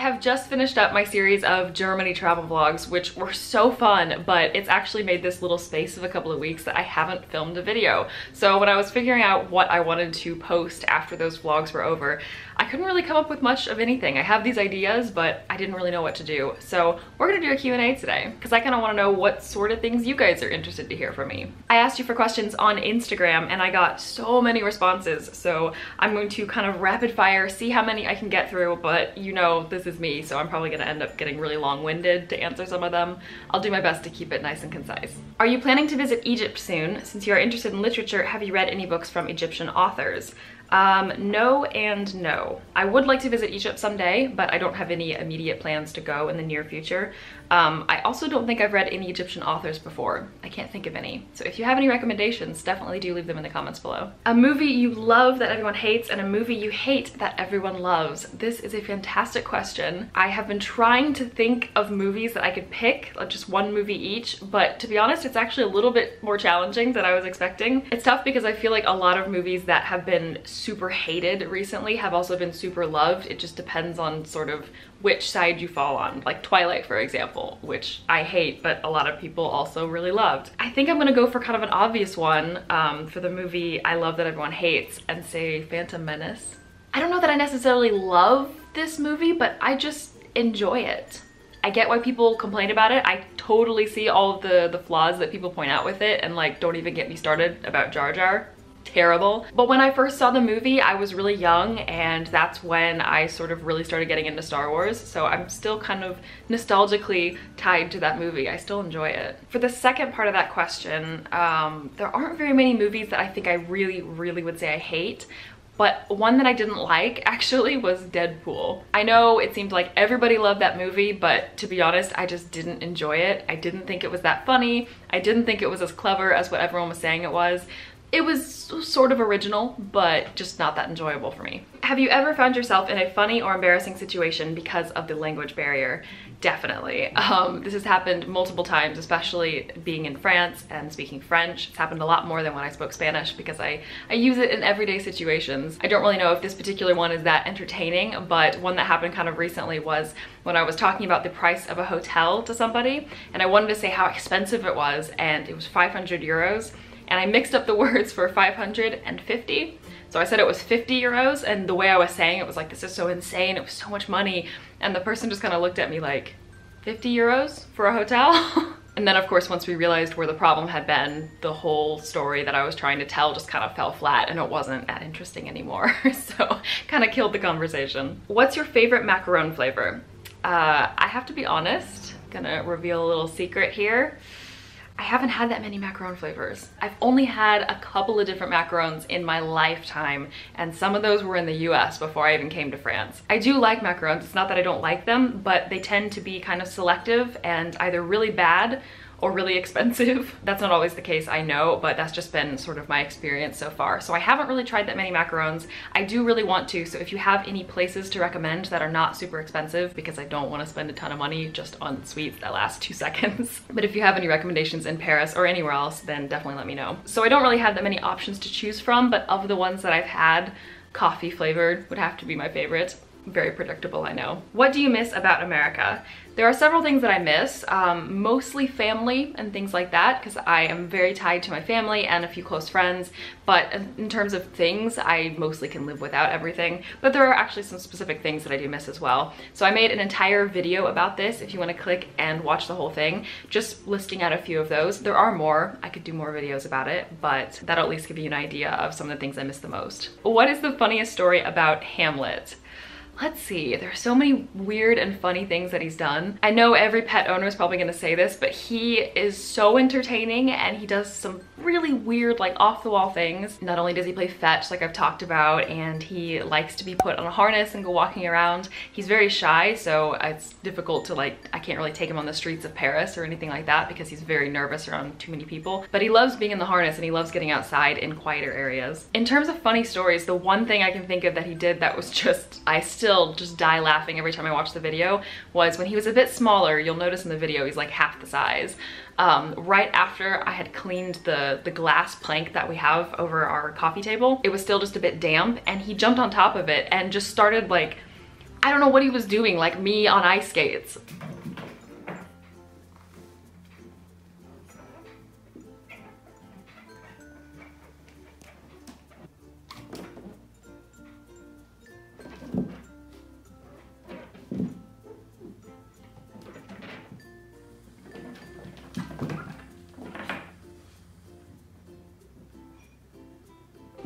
have just finished up my series of Germany travel vlogs, which were so fun, but it's actually made this little space of a couple of weeks that I haven't filmed a video. So when I was figuring out what I wanted to post after those vlogs were over, I couldn't really come up with much of anything. I have these ideas, but I didn't really know what to do. So we're gonna do a Q&A today, because I kind of want to know what sort of things you guys are interested to hear from me. I asked you for questions on Instagram and I got so many responses, so I'm going to kind of rapid fire, see how many I can get through, but you know this is me, so I'm probably gonna end up getting really long-winded to answer some of them. I'll do my best to keep it nice and concise. Are you planning to visit Egypt soon? Since you are interested in literature, have you read any books from Egyptian authors? No and no. I would like to visit Egypt someday, but I don't have any immediate plans to go in the near future. I also don't think I've read any Egyptian authors before. I can't think of any. So if you have any recommendations, definitely do leave them in the comments below. A movie you love that everyone hates and a movie you hate that everyone loves. This is a fantastic question. I have been trying to think of movies that I could pick, like just one movie each, but to be honest, it's actually a little bit more challenging than I was expecting. It's tough because I feel like a lot of movies that have been super hated recently have also been super loved. It just depends on sort of which side you fall on. Like Twilight, for example, which I hate, but a lot of people also really loved. I think I'm gonna go for kind of an obvious one for the movie I love that everyone hates and say Phantom Menace. I don't know that I necessarily love this movie, but I just enjoy it. I get why people complain about it. I totally see all of the flaws that people point out with it, and like, don't even get me started about Jar Jar. Terrible. But when I first saw the movie, I was really young, and that's when I sort of really started getting into Star Wars, so I'm still kind of nostalgically tied to that movie. I still enjoy it. For the second part of that question, there aren't very many movies that I think I really would say I hate, but one that I didn't like actually was Deadpool. I know it seemed like everybody loved that movie, but to be honest, I just didn't enjoy it. I didn't think it was that funny. I didn't think it was as clever as what everyone was saying it was. It was sort of original, but just not that enjoyable for me. Have you ever found yourself in a funny or embarrassing situation because of the language barrier? Definitely. This has happened multiple times, especially being in France and speaking French. It's happened a lot more than when I spoke Spanish because I use it in everyday situations. I don't really know if this particular one is that entertaining, but one that happened kind of recently was when I was talking about the price of a hotel to somebody, and I wanted to say how expensive it was, and it was 500 euros. And I mixed up the words for 550. So I said it was 50 euros, and the way I was saying it was like, this is so insane, it was so much money. And the person just kind of looked at me like, 50 euros for a hotel? And then of course, once we realized where the problem had been, the whole story that I was trying to tell just kind of fell flat, and it wasn't that interesting anymore. So kind of killed the conversation. What's your favorite macaron flavor? I have to be honest, gonna reveal a little secret here. I haven't had that many macaron flavors. I've only had a couple of different macarons in my lifetime, and some of those were in the US before I even came to France. I do like macarons. It's not that I don't like them, but they tend to be kind of selective and either really bad or really expensive. That's not always the case, I know, but that's just been sort of my experience so far. So I haven't really tried that many macarons. I do really want to, so if you have any places to recommend that are not super expensive, because I don't want to spend a ton of money just on sweets that last 2 seconds. But if you have any recommendations in Paris or anywhere else, then definitely let me know. So I don't really have that many options to choose from, but of the ones that I've had, coffee flavored would have to be my favorite. Very predictable, I know. What do you miss about America? There are several things that I miss, mostly family and things like that, because I am very tied to my family and a few close friends, but in terms of things, I mostly can live without everything, but there are actually some specific things that I do miss as well. So I made an entire video about this if you want to click and watch the whole thing, just listing out a few of those. There are more, I could do more videos about it, but that'll at least give you an idea of some of the things I miss the most. What is the funniest story about Hamlet? Let's see, there are so many weird and funny things that he's done. I know every pet owner is probably gonna say this, but he is so entertaining and he does some really weird, like off-the-wall things. Not only does he play fetch, like I've talked about, and he likes to be put on a harness and go walking around. He's very shy, so it's difficult to like, I can't really take him on the streets of Paris or anything like that because he's very nervous around too many people. But he loves being in the harness and he loves getting outside in quieter areas. In terms of funny stories, the one thing I can think of that he did that was just, I still just die laughing every time I watch the video, was when he was a bit smaller. You'll notice in the video he's like half the size. Right after I had cleaned the glass plank that we have over our coffee table, it was still just a bit damp, and he jumped on top of it and just started like, I don't know what he was doing, like me on ice skates.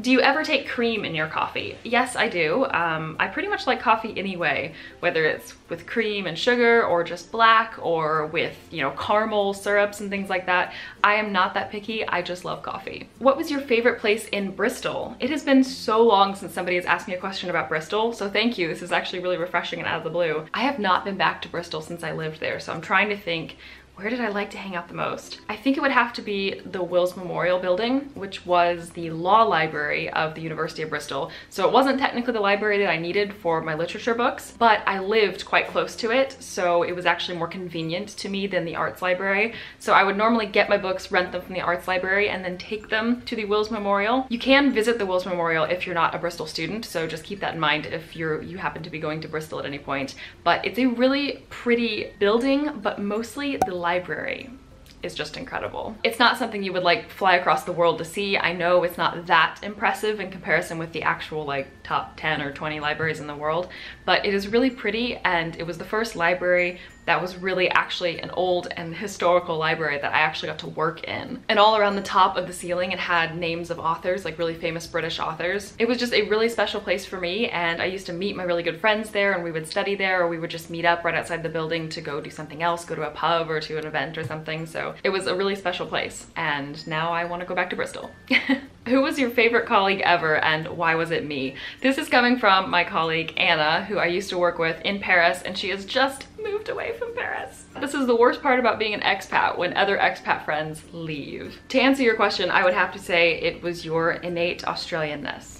Do you ever take cream in your coffee? Yes, I do. I pretty much like coffee anyway, whether it's with cream and sugar or just black or with, you know, caramel syrups and things like that. I am not that picky. I just love coffee. What was your favorite place in Bristol? It has been so long since somebody has asked me a question about Bristol, so thank you. This is actually really refreshing and out of the blue. I have not been back to Bristol since I lived there, so I'm trying to think, where did I like to hang out the most? I think it would have to be the Wills Memorial Building, which was the law library of the University of Bristol. So it wasn't technically the library that I needed for my literature books, but I lived quite close to it, so it was actually more convenient to me than the arts library. So I would normally get my books, rent them from the arts library, and then take them to the Wills Memorial. You can visit the Wills Memorial if you're not a Bristol student, so just keep that in mind if you happen to be going to Bristol at any point. But it's a really pretty building, but mostly the library is just incredible. It's not something you would like fly across the world to see. I know it's not that impressive in comparison with the actual like top 10 or 20 libraries in the world, but it is really pretty, and it was the first library that was really actually an old and historical library that I actually got to work in. And all around the top of the ceiling it had names of authors, like really famous British authors. It was just a really special place for me, and I used to meet my really good friends there, and we would study there, or we would just meet up right outside the building to go do something else, go to a pub or to an event or something. So it was a really special place, and now I want to go back to Bristol. Who was your favorite colleague ever, and why was it me? This is coming from my colleague Anna, who I used to work with in Paris, and she has just moved away from Paris. This is the worst part about being an expat, when other expat friends leave. To answer your question, I would have to say it was your innate Australianness.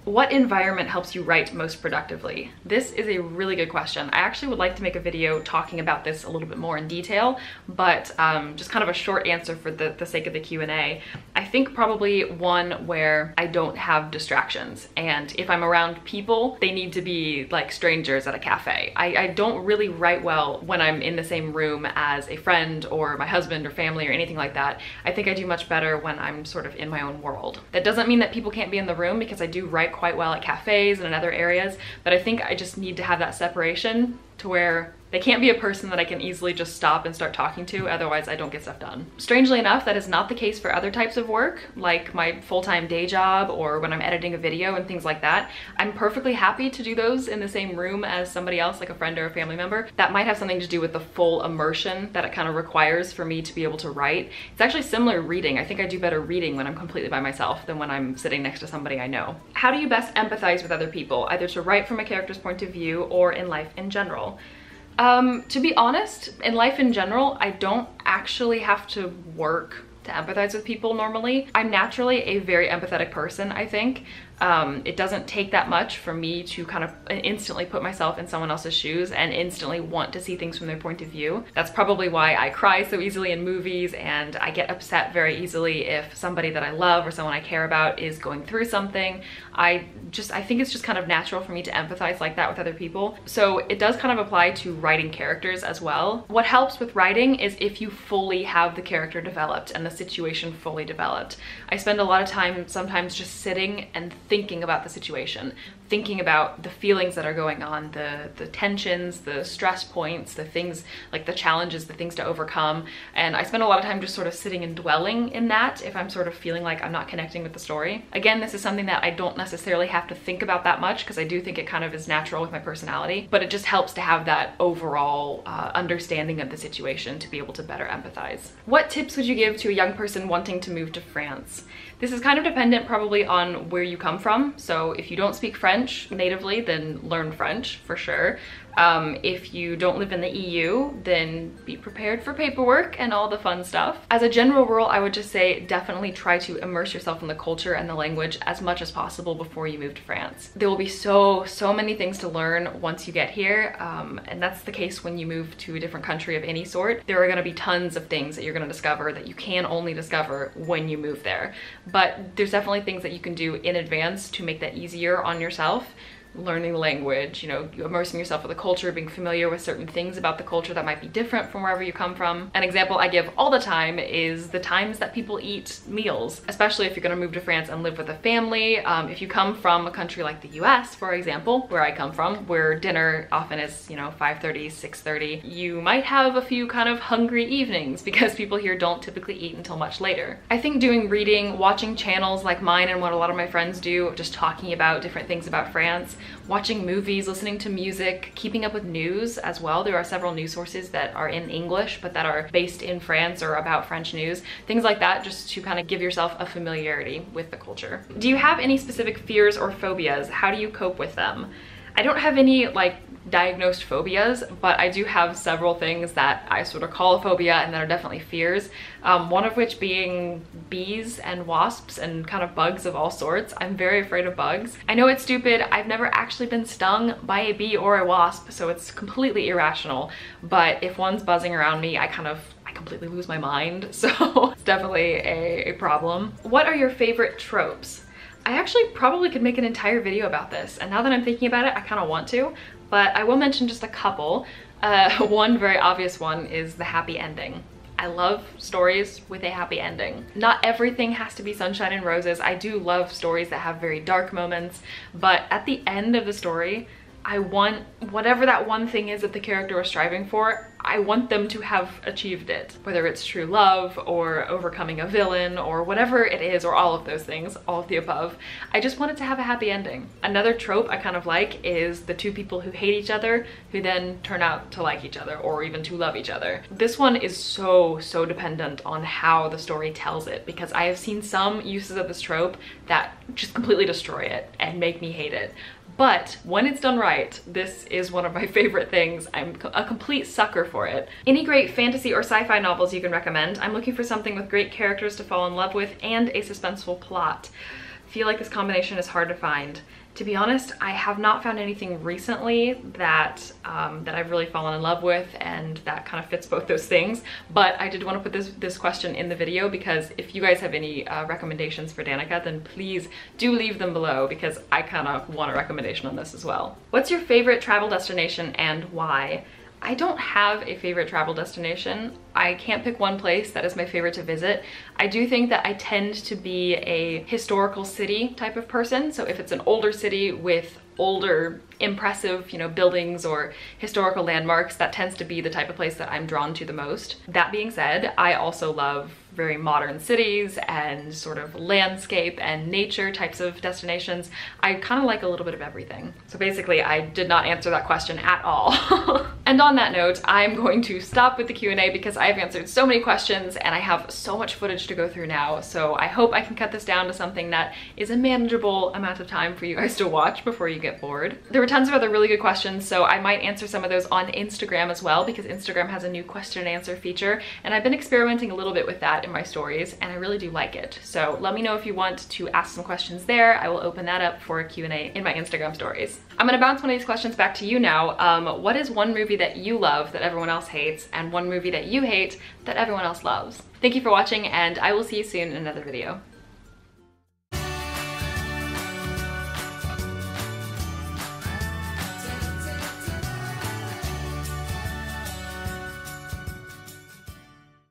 What environment helps you write most productively? This is a really good question. I actually would like to make a video talking about this a little bit more in detail, but just kind of a short answer for the sake of the Q&A. I think probably one where I don't have distractions, and if I'm around people, they need to be like strangers at a cafe. I don't really write well when I'm in the same room as a friend or my husband or family or anything like that. I think I do much better when I'm sort of in my own world. That doesn't mean that people can't be in the room, because I do write quite well at cafes and in other areas, but I think I just need to have that separation to where they can't be a person that I can easily just stop and start talking to, otherwise I don't get stuff done. Strangely enough, that is not the case for other types of work, like my full-time day job or when I'm editing a video and things like that. I'm perfectly happy to do those in the same room as somebody else, like a friend or a family member. That might have something to do with the full immersion that it kind of requires for me to be able to write. It's actually similar to reading. I think I do better reading when I'm completely by myself than when I'm sitting next to somebody I know. How do you best empathize with other people, either to write from a character's point of view or in life in general? To be honest, in life in general, I don't actually have to work to empathize with people normally. I'm naturally a very empathetic person, I think. It doesn't take that much for me to kind of instantly put myself in someone else's shoes and instantly want to see things from their point of view. That's probably why I cry so easily in movies, and I get upset very easily if somebody that I love or someone I care about is going through something. I think it's just kind of natural for me to empathize like that with other people. So it does kind of apply to writing characters as well. What helps with writing is if you fully have the character developed and the situation fully developed. I spend a lot of time sometimes just sitting and thinking about the situation, thinking about the feelings that are going on, the tensions, the stress points, the things like the challenges, the things to overcome. And I spend a lot of time just sort of sitting and dwelling in that if I'm sort of feeling like I'm not connecting with the story. Again, this is something that I don't necessarily have to think about that much, because I do think it kind of is natural with my personality, but it just helps to have that overall understanding of the situation to be able to better empathize. What tips would you give to a young person wanting to move to France? This is kind of dependent probably on where you come from. So if you don't speak French natively, then learn French for sure. If you don't live in the EU, then be prepared for paperwork and all the fun stuff. As a general rule, I would just say definitely try to immerse yourself in the culture and the language as much as possible before you move to France. There will be so many things to learn once you get here, and that's the case when you move to a different country of any sort. There are going to be tons of things that you're going to discover that you can only discover when you move there. But there's definitely things that you can do in advance to make that easier on yourself. learning the language, you know, immersing yourself with the culture, being familiar with certain things about the culture that might be different from wherever you come from. An example I give all the time is the times that people eat meals, especially if you're gonna move to France and live with a family. If you come from a country like the US, for example, where I come from, where dinner often is, you know, 5:30, 6:30, you might have a few kind of hungry evenings because people here don't typically eat until much later. I think doing reading, watching channels like mine and what a lot of my friends do, just talking about different things about France, watching movies, listening to music, keeping up with news as well. There are several news sources that are in English but that are based in France or about French news. Things like that, just to kind of give yourself a familiarity with the culture. Do you have any specific fears or phobias? How do you cope with them? I don't have any like diagnosed phobias, but I do have several things that I sort of call a phobia and that are definitely fears. One of which being bees and wasps and kind of bugs of all sorts. I'm very afraid of bugs. I know it's stupid. I've never actually been stung by a bee or a wasp, so it's completely irrational. But if one's buzzing around me, I completely lose my mind. So it's definitely a problem. What are your favorite tropes? I actually probably could make an entire video about this, and now that I'm thinking about it, I kind of want to, but I will mention just a couple. One very obvious one is the happy ending. I love stories with a happy ending. Not everything has to be sunshine and roses. I do love stories that have very dark moments, but at the end of the story, I want whatever that one thing is that the character is striving for, I want them to have achieved it. Whether it's true love or overcoming a villain or whatever it is, or all of those things, all of the above. I just want it to have a happy ending. Another trope I kind of like is the two people who hate each other who then turn out to like each other or even to love each other. This one is so dependent on how the story tells it, because I have seen some uses of this trope that just completely destroy it and make me hate it. But when it's done right, this is one of my favorite things. I'm a complete sucker for it. Any great fantasy or sci-fi novels you can recommend? I'm looking for something with great characters to fall in love with and a suspenseful plot. I feel like this combination is hard to find. To be honest, I have not found anything recently that that I've really fallen in love with and that kind of fits both those things. But I did want to put this question in the video because if you guys have any recommendations for Danica, then please do leave them below because I kind of want a recommendation on this as well. What's your favorite travel destination and why? I don't have a favorite travel destination. I can't pick one place that is my favorite to visit. I do think that I tend to be a historical city type of person. So if it's an older city with older impressive, you know, buildings or historical landmarks, that tends to be the type of place that I'm drawn to the most. That being said, I also love very modern cities and sort of landscape and nature types of destinations. I kind of like a little bit of everything. So basically, I did not answer that question at all. And on that note, I'm going to stop with the Q&A because I've answered so many questions and I have so much footage to go through now. So I hope I can cut this down to something that is a manageable amount of time for you guys to watch before you get bored. There were tons of other really good questions, so I might answer some of those on Instagram as well because Instagram has a new question and answer feature, and I've been experimenting a little bit with that in my stories and I really do like it. So let me know if you want to ask some questions there. I will open that up for a Q&A in my Instagram stories. I'm gonna bounce one of these questions back to you now. What is one movie that you love that everyone else hates, and one movie that you hate that everyone else loves? Thank you for watching, and I will see you soon in another video.